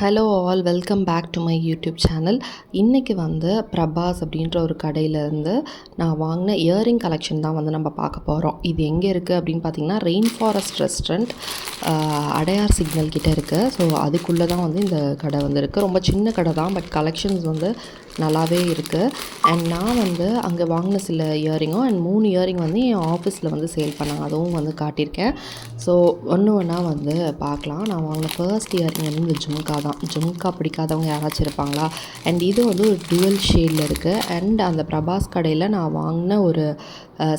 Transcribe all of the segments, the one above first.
Hello all, welcome back to my YouTube channel. இன்றைக்கி வந்து பிரபாஸ் அப்படின்ற ஒரு கடையிலேருந்து நான் வாங்கின இயரிங் கலெக்ஷன் தான் வந்து நம்ம பார்க்க போகிறோம். இது எங்கே இருக்குது அப்படின்னு பார்த்தீங்கன்னா, rain forest restaurant Adyar signal கிட்டே இருக்குது. ஸோ அதுக்குள்ளே தான் வந்து இந்த கடை வந்து இருக்குது. ரொம்ப சின்ன கடை தான், பட் கலெக்ஷன்ஸ் வந்து நல்லாவே இருக்குது. அண்ட் நான் வந்து அங்கே வாங்கின சில இயரிங்கும் அண்ட் 3 இயரிங் வந்து என் ஆஃபீஸில் வந்து சேல் பண்ணாங்க. அதுவும் வந்து காட்டியிருக்கேன். ஸோ ஒன்று ஒன்றா வந்து பார்க்கலாம். நான் வாங்கின ஃபர்ஸ்ட் இயரிங் வந்து இந்த ஜும்கா தான். ஜும்கா பிடிக்காதவங்க யாராச்சும் இருப்பாங்களா? அண்ட் இது வந்து ஒரு டுவல் ஷேடில் இருக்குது. அண்ட் அந்த பிரபாஸ் கடையில் நான் வாங்கின ஒரு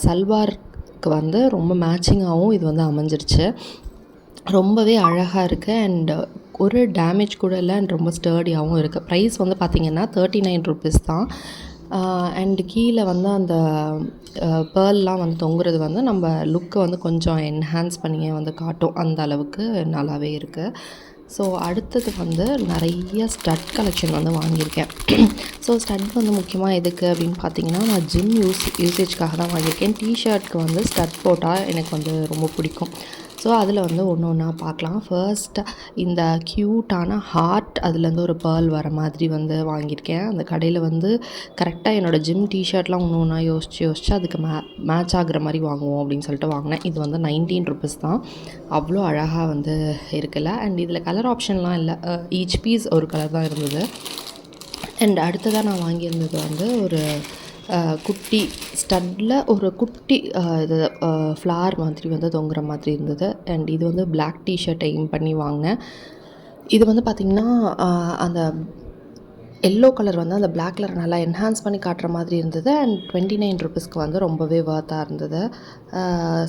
சல்வாருக்கு வந்து ரொம்ப மேட்சிங்காகவும் இது வந்து அமைஞ்சிருச்சு. ரொம்பவே அழகாக இருக்குது. அண்ட் ஒரு டேமேஜ் கூட இல்லை. அண்ட் ரொம்ப ஸ்டர்டியாகவும் இருக்குது. ப்ரைஸ் வந்து பார்த்திங்கன்னா 39 ருபீஸ் தான். அண்ட் கீழே வந்து அந்த பேர்லாம் வந்து தொங்குறது வந்து நம்ம லுக்கை வந்து கொஞ்சம் என்ஹான்ஸ் பண்ணியே வந்து காட்டும். அந்த அளவுக்கு நல்லாவே இருக்குது. ஸோ அடுத்தது வந்து நிறைய ஸ்டட் கலெக்ஷன் வந்து வாங்கியிருக்கேன். ஸோ ஸ்டட் வந்து முக்கியமாக எதுக்கு அப்படின்னு பார்த்தீங்கன்னா, நான் ஜிம் யூசேஜ்க்காக தான் வாங்கியிருக்கேன். டிஷர்ட்க்கு வந்து ஸ்டட் போட்டால் எனக்கு வந்து ரொம்ப பிடிக்கும். ஸோ அதில் வந்து ஒன்று ஒன்றா பார்க்கலாம். ஃபர்ஸ்ட் இந்த க்யூட்டான ஹார்ட், அதுலேருந்து ஒரு பேர்ல் வர மாதிரி வந்து வாங்கியிருக்கேன். அந்த கடையில் வந்து கரெக்டாக என்னோடய ஜிம் டிஷர்ட்லாம் ஒன்று ஒன்றா யோசித்து அதுக்கு மேட்ச் ஆகிற மாதிரி வாங்குவோம் அப்படின்னு சொல்லிட்டு வாங்கினேன். இது வந்து 19 ருபீஸ் தான். அவ்வளோ அழகாக வந்து இருக்குல்ல. அண்ட் இதில் கலர் ஆப்ஷன்லாம் இல்லை. ஈச் பீஸ் ஒரு கலர் தான் இருந்தது. அண்ட் அடுத்ததாக நான் வாங்கியிருந்தது வந்து ஒரு குட்டி ஸ்டட்டில் ஒரு குட்டி இது ஃப்ளார் மாதிரி வந்து தொங்குற மாதிரி இருந்தது. அண்ட் இது வந்து பிளாக் டிஷர்ட் எய்ம் பண்ணி வாங்கினேன். இது வந்து பார்த்திங்கன்னா அந்த எல்லோ கலர் வந்து அந்த பிளாக் கலர் நல்லா என்ஹான்ஸ் பண்ணி காட்டுற மாதிரி இருந்தது. அண்ட் 29 ருபீஸ்க்கு வந்து ரொம்பவே வர்த்தாக இருந்தது.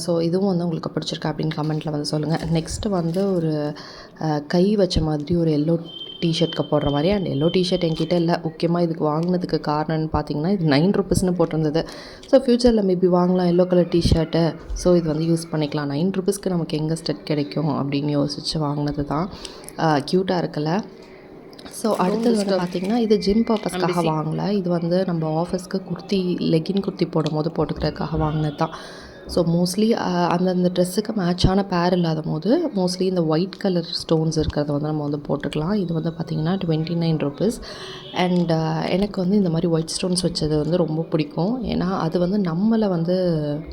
ஸோ இதுவும் வந்து உங்களுக்கு பிடிச்சிருக்கா அப்படின்னு கமெண்ட்டில் வந்து சொல்லுங்கள். நெக்ஸ்ட்டு வந்து ஒரு கை வச்ச மாதிரி ஒரு எல்லோ டிஷர்ட்க்கு போடுற மாதிரி. அண்ட் எல்லோ டிஷர்ட் என்கிட்ட இல்லை. முக்கியமாக இதுக்கு வாங்கினதுக்கு காரணம்னு பார்த்தீங்கன்னா, இது 9 ருபீஸ்னு போட்டிருந்தது. ஸோ ஃப்யூச்சரில் மேபி வாங்கலாம் எல்லோ கலர் டிஷர்ட்டு. ஸோ இது வந்து யூஸ் பண்ணிக்கலாம். 9 ருபீஸ்க்கு நமக்கு எங்கே ஸ்டட் கிடைக்கும் அப்படின்னு யோசித்து வாங்கினது தான். க்யூட்டாக இருக்குல்ல. ஸோ அடுத்தது வந்து பார்த்திங்கன்னா, இது ஜிம் பர்பஸ்க்காக வாங்கலை. இது வந்து நம்ம ஆஃபீஸ்க்கு லெகின் குர்த்தி போடும் போது போட்டுக்கிறதுக்காக வாங்கினது தான். ஸோ மோஸ்ட்லி அந்தந்த ட்ரெஸ்ஸுக்கு மேட்சான பேர் இல்லாத போது மோஸ்ட்லி இந்த ஒயிட் கலர் ஸ்டோன்ஸ் இருக்கிறத வந்து நம்ம வந்து போட்டுக்கலாம். இது வந்து பார்த்திங்கன்னா 29 ருபீஸ். அண்ட் எனக்கு வந்து இந்த மாதிரி ஒயிட் ஸ்டோன்ஸ் வச்சது வந்து ரொம்ப பிடிக்கும். ஏன்னா அது வந்து நம்மளை வந்து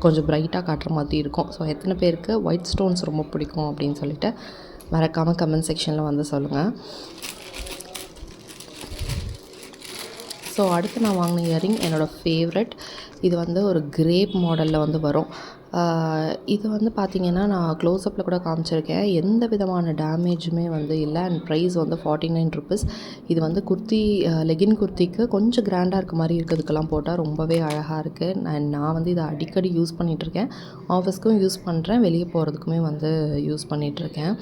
கொஞ்சம் ப்ரைட்டாக காட்டுற மாதிரி இருக்கும். ஸோ எத்தனை பேருக்கு ஒயிட் ஸ்டோன்ஸ் ரொம்ப பிடிக்கும் அப்படின்னு சொல்லிட்டு மறக்காமல் கமெண்ட் செக்ஷனில் வந்து சொல்லுங்கள். ஸோ அடுத்து நான் வாங்கின இயரிங் என்னோடய ஃபேவரட். இது வந்து ஒரு கிரேப் மாடலில் வந்து வரும். இது வந்து பார்த்திங்கன்னா, நான் க்ளோஸ்அப்பில் கூட காமிச்சிருக்கேன். எந்த விதமான டேமேஜுமே வந்து இல்லை. அண்ட் ப்ரைஸ் வந்து 49 ருபீஸ். இது வந்து லெகின் குர்த்திக்கு கொஞ்சம் கிராண்டாக இருக்க மாதிரி இருக்கிறதுக்கெல்லாம் போட்டால் ரொம்பவே அழகாக இருக்குது. நான் வந்து இதை அடிக்கடி யூஸ் பண்ணிகிட்ருக்கேன். ஆஃபீஸ்க்கும் யூஸ் பண்ணுறேன், வெளியே போகிறதுக்குமே வந்து யூஸ் பண்ணிகிட்ருக்கேன்.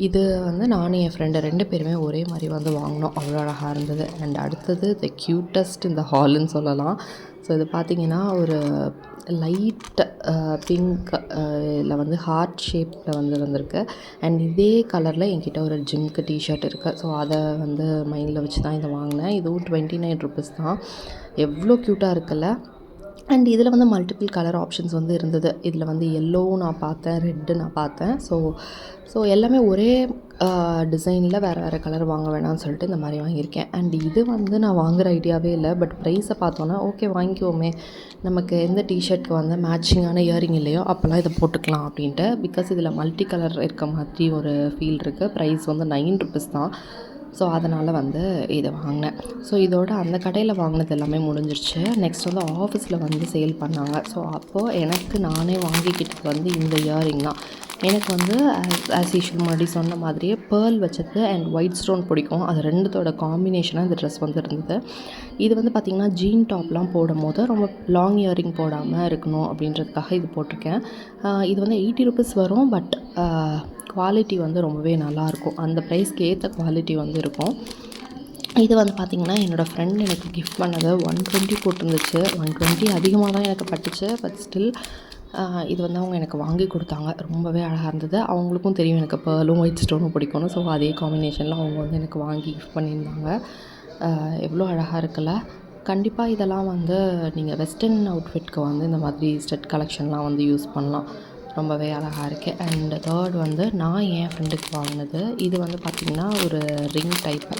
இது வந்து நானும் என் ஃப்ரெண்டு 2 பேருமே ஒரே மாதிரி வந்து வாங்கினோம். அவ்வளோ அழகாக இருந்தது. அண்ட் அடுத்தது த க்யூட்டஸ்ட் இந்த ஹால்னு சொல்லலாம். ஸோ இது பார்த்திங்கன்னா, ஒரு லைட் பிங்க் இதில் வந்து ஹார்ட் ஷேப்பில் வந்து வந்திருக்கு. அண்ட் இதே கலரில் என்கிட்ட ஒரு ஜிம்க்கு டிஷர்ட் இருக்குது. ஸோ அதை வந்து மைண்டில் வச்சு தான் இதை வாங்கினேன். இதுவும் 29 ருபீஸ் தான். எவ்வளோ க்யூட்டாக இருக்குல்ல. அண்ட் இதில் வந்து மல்டிபிள் கலர் ஆப்ஷன்ஸ் வந்து இருந்தது. இதில் வந்து எல்லோவும் நான் பார்த்தேன், ரெட்டு நான் பார்த்தேன். ஸோ எல்லாமே ஒரே டிசைனில் வேறு கலர் வாங்க வேணாம்னு சொல்லிட்டு இந்த மாதிரி வாங்கியிருக்கேன். அண்ட் இது வந்து நான் வாங்குகிற ஐடியாவே இல்லை. பட் ப்ரைஸை பார்த்தோன்னா ஓகே வாங்கிக்குவோமே, நமக்கு எந்த டிஷர்ட்க்கு வந்து மேட்சிங்கான இயரிங் இல்லையோ அப்போல்லாம் இதை போட்டுக்கலாம் அப்படின்ட்டு. பிகாஸ் இதில் மல்டி கலர் இருக்க மாதிரி ஒரு ஃபீல் இருக்குது. ப்ரைஸ் வந்து 9 ருபீஸ் தான். ஸோ அதனால் வந்து இதை வாங்கினேன். ஸோ இதோட அந்த கடையில் வாங்கினது எல்லாமே முடிஞ்சிருச்சு. நெக்ஸ்ட் வந்து ஆஃபீஸில் வந்து சேல் பண்ணாங்க. ஸோ அப்போது எனக்கு நானே வாங்கிக்கிட்டது வந்து இந்த இயரிங் தான். எனக்கு வந்து ஆஸ் யூஷுவல் முன்னாடி சொன்ன மாதிரியே பேர்ல் வச்சது அண்ட் ஒயிட் ஸ்டோன் பிடிக்கும். அது ரெண்டுத்தோட காம்பினேஷனாக இந்த ட்ரெஸ் வந்து இருந்தது. இது வந்து பார்த்திங்கன்னா, ஜீன் டாப்லாம் போடும் போது ரொம்ப லாங் இயரிங் போடாமல் இருக்கணும் அப்படின்றதுக்காக இது போட்டிருக்கேன். இது வந்து 80 ருபீஸ் வரும். பட் குவாலிட்டி வந்து ரொம்பவே நல்லாயிருக்கும். அந்த ப்ரைஸ்க்கு ஏற்ற குவாலிட்டி வந்து இருக்கும். இது வந்து பார்த்திங்கன்னா, என்னோடய ஃப்ரெண்ட் எனக்கு கிஃப்ட் பண்ணது 120 போட்டிருந்துச்சு. 120 அதிகமாக தான் எனக்கு பட்டுச்சு. பட் ஸ்டில் இது வந்து அவங்க எனக்கு வாங்கி கொடுத்தாங்க. ரொம்பவே அழகாக இருந்தது. அவங்களுக்கும் தெரியும் எனக்கு பேர்லும் ஒயிட் ஸ்டோனும் பிடிக்கும்னு. ஸோ அதே காம்பினேஷனில் அவங்க வந்து எனக்கு வாங்கி கிஃப்ட் பண்ணியிருந்தாங்க. எவ்வளோ அழகாக இருக்குல்ல. கண்டிப்பாக இதெல்லாம் வந்து நீங்கள் வெஸ்டர்ன் அவுட்ஃபிட்க்கு வந்து இந்த மாதிரி ஸ்டட் கலெக்ஷன்லாம் வந்து யூஸ் பண்ணலாம். ரொம்பவே அழகாக இருக்குது. அண்ட் தேர்ட் வந்து நான் என் ஃப்ரெண்டுக்கு வாங்கினது. இது வந்து பார்த்திங்கன்னா ஒரு ரிங் டைப்பு.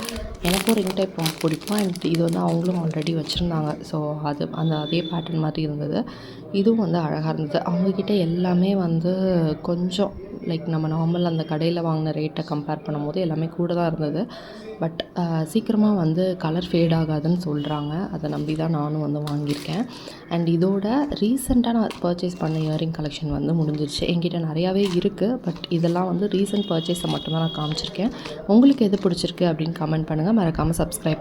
எனக்கும் ரிங் டைப் ரொம்ப பிடிக்கும். அண்ட் இது வந்து அவங்களும் ஆல்ரெடி வச்சுருந்தாங்க. ஸோ அது அதே பேட்டர்ன் மாதிரி இருந்தது. இதுவும் வந்து அழகாக இருந்தது. அவங்கக்கிட்ட எல்லாமே வந்து கொஞ்சம் லைக் நம்ம நார்மல் அந்த கடையில் வாங்கின ரேட்டை கம்பேர் பண்ணும்போது எல்லாமே கூட தான் இருந்தது. பட் சீக்கிரமாக வந்து கலர் ஃபேட் ஆகாதுன்னு சொல்கிறாங்க. அதை நம்பி தான் நானும் வந்து வாங்கியிருக்கேன். அண்ட் இதோட ரீசெண்டாக நான் பர்ச்சேஸ் பண்ண இயரிங் கலெக்ஷன் வந்து முடிஞ்சிருச்சு. என்கிட்ட நிறையாவே இருக்குது. பட் இதெல்லாம் வந்து ரீசெண்ட் பர்ச்சேஸை மட்டும் தான் நான் காமிச்சிருக்கேன். உங்களுக்கு எது பிடிச்சிருக்கு அப்படின்னு கமெண்ட் பண்ணுங்கள். மறக்காமல் சப்ஸ்கிரைப்